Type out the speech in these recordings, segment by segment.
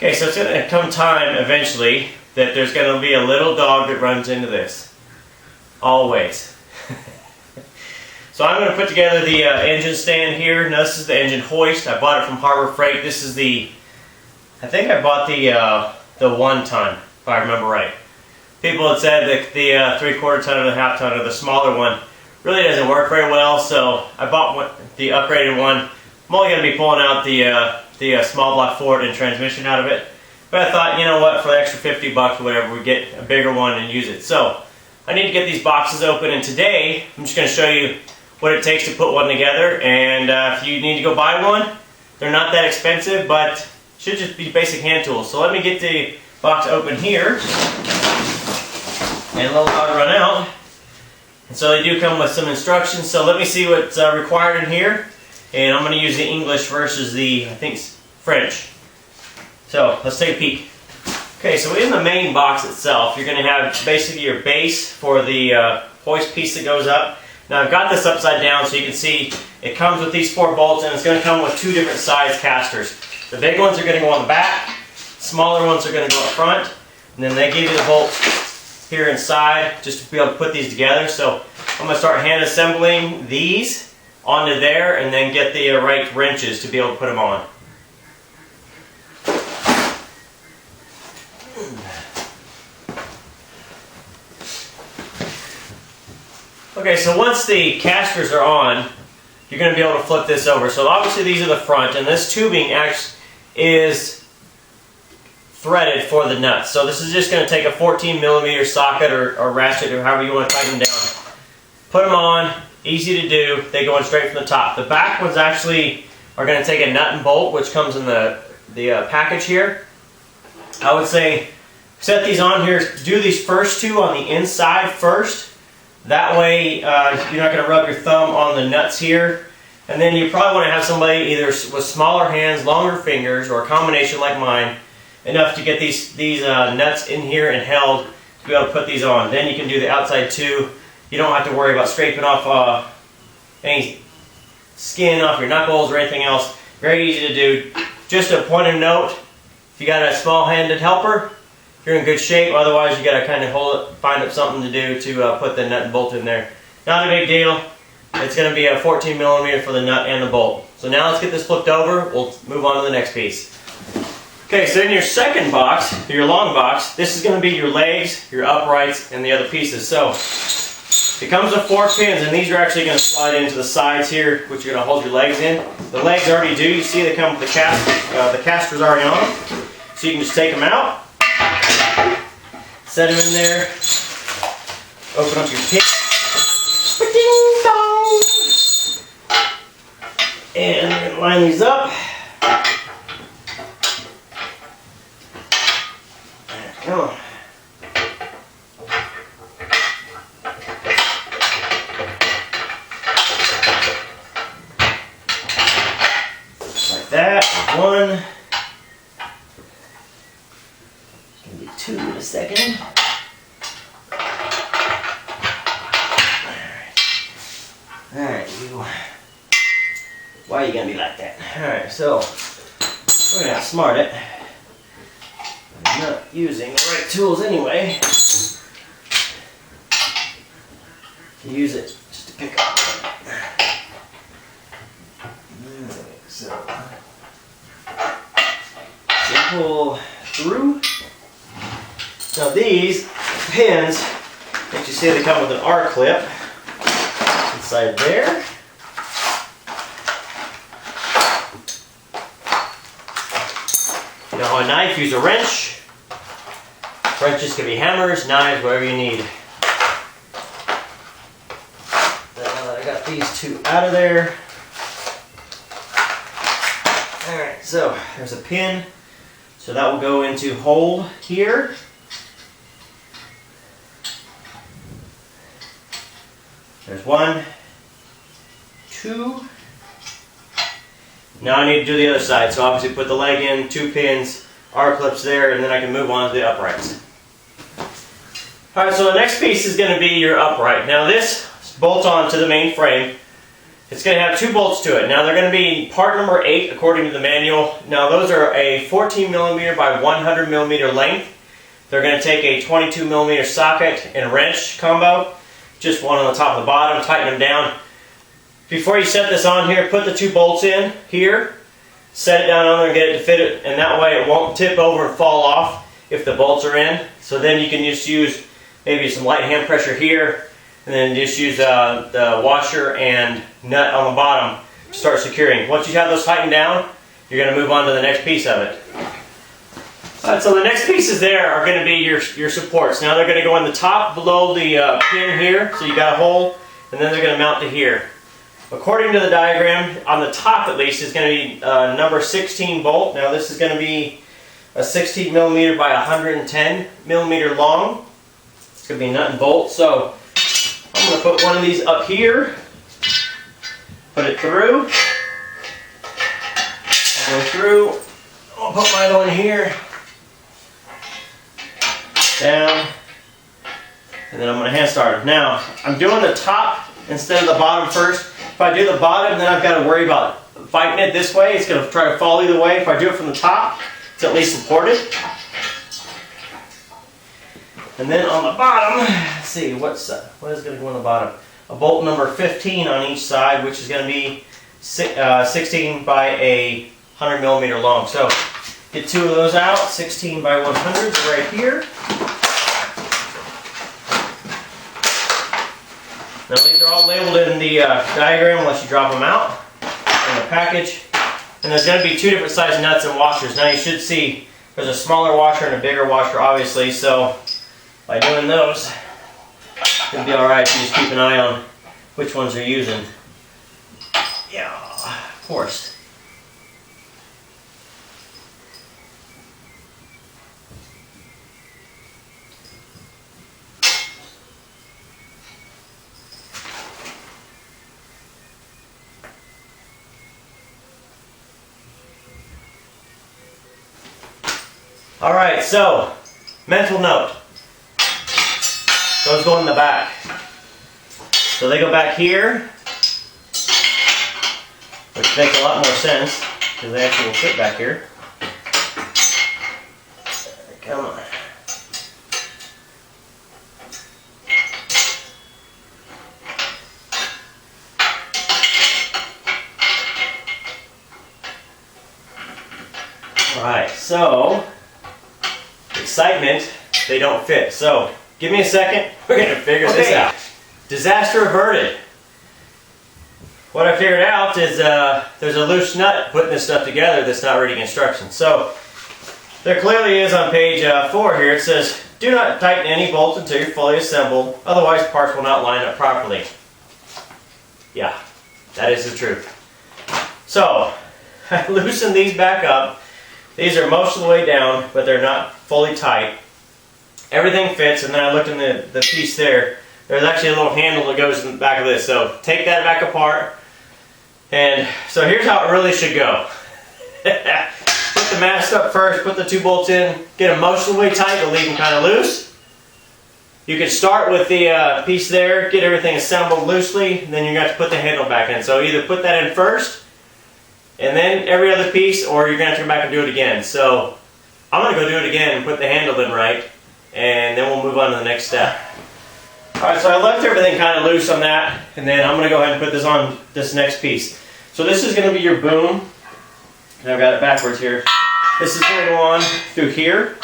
Okay, so it's going to come time eventually that there's going to be a little dog that runs into this. Always. So I'm going to put together the engine stand here. Now this is the engine Hoist. I bought it from Harbor Freight. This is the, I think I bought the 1 ton, if I remember right. People had said that the 3/4 ton or the half ton or the smaller one really doesn't work very well, so I bought the upgraded one. I'm only going to be pulling out the small block Ford and transmission out of it. But I thought, you know what, for the extra 50 bucks or whatever, we get a bigger one and use it. So I need to get these boxes open, and today I'm just going to show you what it takes to put one together. And if you need to go buy one, they're not that expensive, but should just be basic hand tools. So let me get the box open here and let it run out. And so they do come with some instructions. So let me see what's required in here. And I'm going to use the English versus the, I think, French. So let's take a peek. Okay, so in the main box itself, you're going to have basically your base for the hoist piece that goes up. Now I've got this upside down so you can see it comes with these 4 bolts, and it's going to come with 2 different size casters. The big ones are going to go on the back, smaller ones are going to go up front, and then they give you the bolts here inside just to be able to put these together. So I'm going to start hand assembling these onto there and then get the right wrenches to be able to put them on. Okay, so once the casters are on, you're going to be able to flip this over. So obviously these are the front, and this tubing actually is threaded for the nuts. So this is just going to take a 14mm socket or ratchet or however you want to tighten them down. Put them on, easy to do. They go in straight from the top. The back ones actually are going to take a nut and bolt, which comes in the package here. I would say set these on here. Do these first 2 on the inside first. That way you're not going to rub your thumb on the nuts here. And then you probably want to have somebody either with smaller hands, longer fingers, or a combination like mine, enough to get these nuts in here and held to be able to put these on. Then you can do the outside too. You don't have to worry about scraping off any skin off your knuckles or anything else. Very easy to do. Just a point of note, if you got a small-handed helper, you're in good shape. Otherwise, you got to kind of find up something to do to put the nut and bolt in there. Not a big deal. It's going to be a 14mm for the nut and the bolt. So now let's get this flipped over. We'll move on to the next piece. Okay, so in your second box, your long box, this is going to be your legs, your uprights, and the other pieces. So it comes with 4 pins, and these are actually going to slide into the sides here, which you're going to hold your legs in. The legs already do. You see they come with the casters already on them. So you can just take them out. Set them in there, open up your pin, and line these up. Come on. Like that, 1. 2 in a second. Alright, why are you going to be like that? Alright, so we're going to outsmart it. I'm not using the right tools anyway. Use it just to pick up. So pull through. Now these pins, as you see, they come with an R-clip inside there. Now a knife, use a wrench. Wrenches can be hammers, knives, whatever you need. Now that I got these 2 out of there. Alright, so there's a pin. So that will go into hole here. There's 1, 2. Now I need to do the other side. So obviously put the leg in, 2 pins, R-clips there, and then I can move on to the uprights. Alright, so the next piece is going to be your upright. Now this bolts on to the main frame. It's going to have 2 bolts to it. Now they're going to be part number 8 according to the manual. Now those are a 14 millimeter by 100 millimeter length. They're going to take a 22 millimeter socket and wrench combo. Just one on the top and the bottom, tighten them down. Before you set this on here, put the 2 bolts in here. Set it down on there and get it to fit it, and that way it won't tip over and fall off if the bolts are in. So then you can just use maybe some light hand pressure here, and then just use the washer and nut on the bottom to start securing. Once you have those tightened down, you're going to move on to the next piece of it. Alright, so the next pieces there are going to be your supports. Now they're going to go in the top below the pin here, so you got a hole, and then they're going to mount to here. According to the diagram, on the top at least, is going to be number 16 bolt. Now this is going to be a 16 millimeter by 110 millimeter long. It's going to be nut and bolt. So I'm going to put one of these up here, put it through, I'll go through, I'll put my other one here, down, and then I'm going to hand start it. Now I'm doing the top instead of the bottom first. If I do the bottom, then I've got to worry about fighting it this way. It's going to try to fall either way. If I do it from the top, it's at least supported. And then on the bottom, let's see, what is going to go on the bottom? A bolt number 15 on each side, which is going to be 16 by a 100 millimeter long. So get 2 of those out, 16 by 100s right here. Now these are all labeled in the diagram unless you drop them out in the package. And there's going to be 2 different size nuts and washers. Now you should see there's a smaller washer and a bigger washer obviously, so by doing those, it'll be alright if you just keep an eye on which ones you're using. Yeah, of course. Alright, so, mental note. Those go in the back. So they go back here, which makes a lot more sense, because they actually will fit back here. Come on. Alright, so, excitement, they don't fit. So, give me a second, we're going to figure this out. Disaster averted. What I figured out is there's a loose nut putting this stuff together that's not reading instructions. So, there clearly is on page 4 here, it says, do not tighten any bolts until you're fully assembled, otherwise parts will not line up properly. Yeah, that is the truth. So, I loosened these back up. These are most of the way down, but they're not fully tight. Everything fits, and then I looked in the piece there. There's actually a little handle that goes in the back of this. So take that back apart. And so here's how it really should go. Put the mast up first, put the 2 bolts in, get them most of the way tight, but leave them kind of loose. You can start with the piece there, get everything assembled loosely, and then you got to put the handle back in. So either put that in first, and then every other piece, or you're going to have to come back and do it again. So I'm going to go do it again and put the handle in right, and then we'll move on to the next step. Alright, so I left everything kind of loose on that, and then I'm going to go ahead and put this on this next piece. So this is going to be your boom, and I've got it backwards here. This is going to go on through here.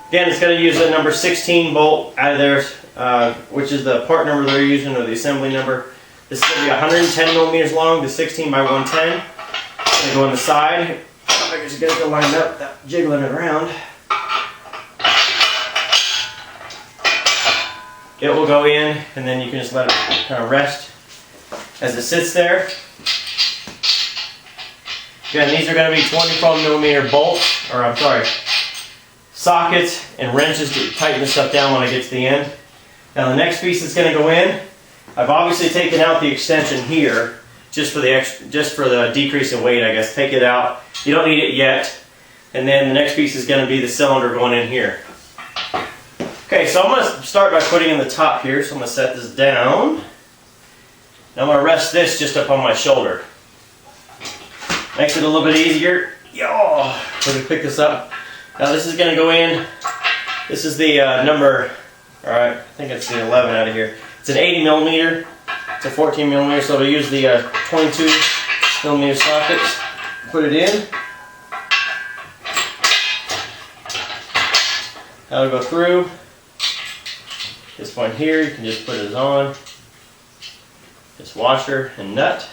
Again, it's going to use the number 16 bolt out of there, which is the part number they're using, or the assembly number. This is going to be 110 millimeters long, the 16 by 110. It's going to go on the side. I just get it lined up without jiggling it around. It will go in, and then you can just let it kind of rest as it sits there. Again, these are going to be 24 millimeter bolts, or I'm sorry, sockets and wrenches to tighten this stuff down when I get to the end. Now the next piece that's going to go in, I've obviously taken out the extension here, just for the decrease in weight, I guess. Take it out. You don't need it yet. And then the next piece is going to be the cylinder going in here. Okay, so I'm going to start by putting in the top here. So I'm going to set this down. Now I'm going to rest this just up on my shoulder. Makes it a little bit easier. Yo, let me pick this up. Now this is going to go in. This is the number, alright, I think it's the 11 out of here. It's an 80 millimeter. It's a 14 millimeter, so we'll use the 22 millimeter sockets. Put it in. That'll go through. This point here, you can just put it on. This washer and nut.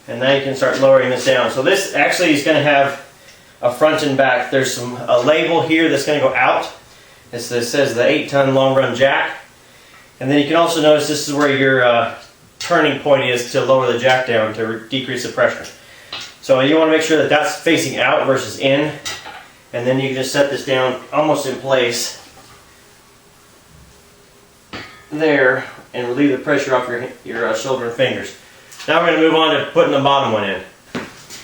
And now you can start lowering this down. So this actually is going to have a front and back. There's a label here that's going to go out. It says the 8-ton long run jack. And then you can also notice this is where your turning point is to lower the jack down to decrease the pressure. So you want to make sure that that's facing out versus in. And then you can just set this down almost in place there and relieve the pressure off your shoulder and fingers. Now we're going to move on to putting the bottom one in.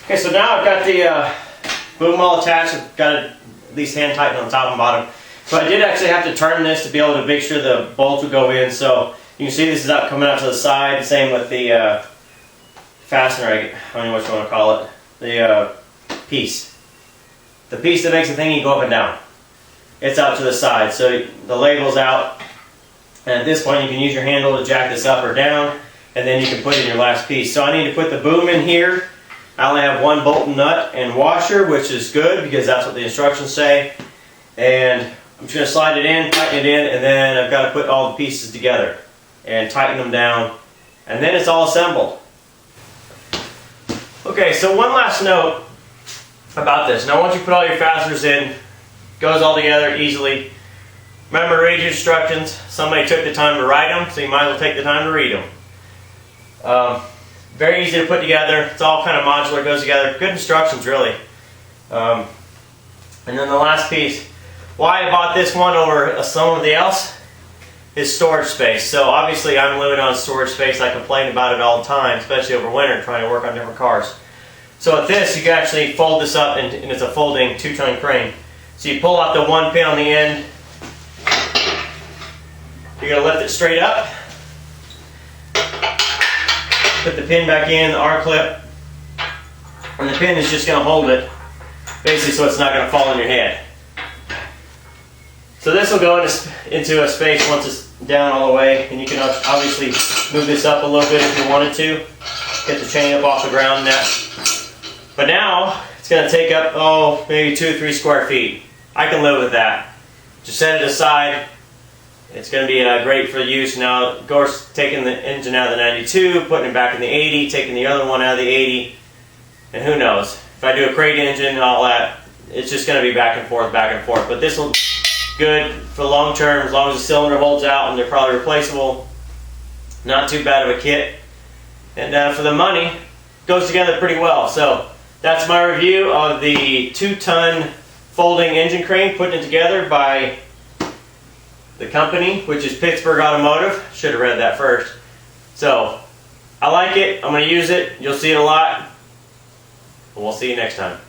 Okay, so now I've got the boom all attached. I've got it at least hand tightened on top and bottom. So I did actually have to turn this to be able to make sure the bolts would go in. So you can see this is out coming out to the side. Same with the fastener, I don't know what you want to call it. The piece. The piece that makes the thingy go up and down. It's out to the side. So the label's out. And at this point you can use your handle to jack this up or down. And then you can put in your last piece. So I need to put the boom in here. I only have one bolt and nut and washer, which is good because that's what the instructions say. And I'm just going to slide it in, tighten it in, and then I've got to put all the pieces together and tighten them down. And then it's all assembled. Okay, so one last note about this. Now once you put all your fasteners in, it goes all together easily. Remember, read your instructions. Somebody took the time to write them, so you might as well take the time to read them. Very easy to put together. It's all kind of modular, goes together. Good instructions, really. And then the last piece. Why I bought this one over somebody else is storage space. So obviously I'm limited on storage space. I complain about it all the time, especially over winter trying to work on different cars. So with this, you can actually fold this up, and it's a folding 2-ton crane. So you pull out the one pin on the end. You're going to lift it straight up. Put the pin back in, the R-clip, and the pin is just going to hold it, basically so it's not going to fall on your head. So this will go into a space once it's down all the way, and you can obviously move this up a little bit if you wanted to, get the chain up off the ground net. But now, it's going to take up, maybe 2 or 3 square feet. I can live with that. Just set it aside. It's going to be great for use. Now, of course, taking the engine out of the 92, putting it back in the 80, taking the other one out of the 80, and who knows. If I do a crate engine and all that, it's just going to be back and forth, back and forth. But this will be good for long term, as long as the cylinder holds out and they're probably replaceable. Not too bad of a kit. And for the money, it goes together pretty well. So that's my review of the 2-ton folding engine crane, putting it together by the company, which is Pittsburgh Automotive. Should have read that first. So, I like it. I'm going to use it. You'll see it a lot. And we'll see you next time.